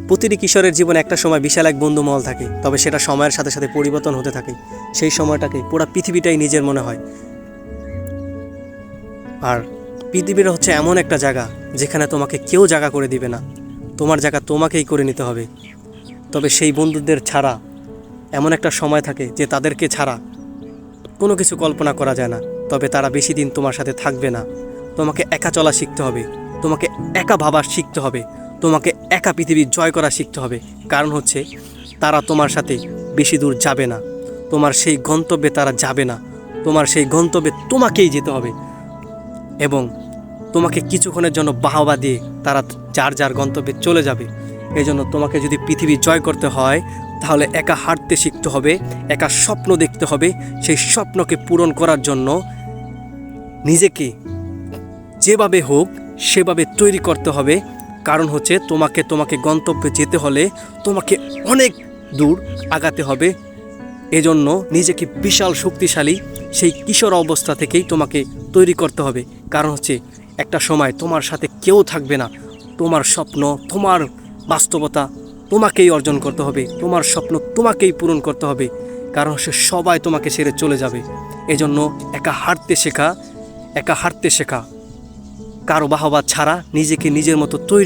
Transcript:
প্রতিটি কিশোরের জীবনে একটা সময় বিশাল এক বন্ধুমহল থাকে, তবে সেটা সময়ের সাথে সাথে পরিবর্তন হতে থাকে। সেই সময়টাকে পুরো পৃথিবীটাই নিজের মনে হয়। আর পৃথিবীর হচ্ছে এমন একটা জায়গা যেখানে তোমাকে কেউ জায়গা করে দিবে না, তোমার জায়গা তোমাকেই করে নিতে হবে। তবে সেই বন্ধুদের ছাড়া এমন একটা সময় থাকে যে তাদেরকে ছাড়া কোনো কিছু কল্পনা করা যায় না। তবে তারা বেশি দিন তোমার সাথে থাকবে না। তোমাকে একা চলা শিখতে হবে, তোমাকে একা ভাবা শিখতে হবে, তোমাকে একা পৃথিবী জয় করা শিখতে হবে। কারণ হচ্ছে তারা তোমার সাথে বেশি দূর যাবে না, তোমার সেই গন্তব্যে তারা যাবে না, তোমার সেই গন্তব্যে তোমাকেই যেতে হবে। এবং তোমাকে কিছুক্ষণের জন্য বাহবা দিয়ে তারা যার যার গন্তব্যে চলে যাবে। এই জন্য তোমাকে যদি পৃথিবী জয় করতে হয় তাহলে একা হাঁটতে শিখতে হবে, একা স্বপ্ন দেখতে হবে। সেই স্বপ্নকে পূরণ করার জন্য নিজেকে যেভাবে হোক সেভাবে তৈরি করতে হবে। কারণ হচ্ছে তোমাকে গন্তব্যে যেতে হলে তোমাকে অনেক দূর আগাতে হবে। এজন্য নিজেকে বিশাল শক্তিশালী সেই কিশোর অবস্থা থেকেই তোমাকে তৈরি করতে হবে। কারণ হচ্ছে একটা সময় তোমার সাথে কেউ থাকবে না, তোমার স্বপ্ন, তোমার বাস্তবতা তোমাকেই অর্জন করতে হবে, তোমার স্বপ্ন তোমাকেই পূরণ করতে হবে। কারণ হচ্ছে সবাই তোমাকে ছেড়ে চলে যাবে। এজন্য একা হাঁটতে শেখা, কারো বাহবা ছাড়া নিজেকে নিজের মতো তৈরি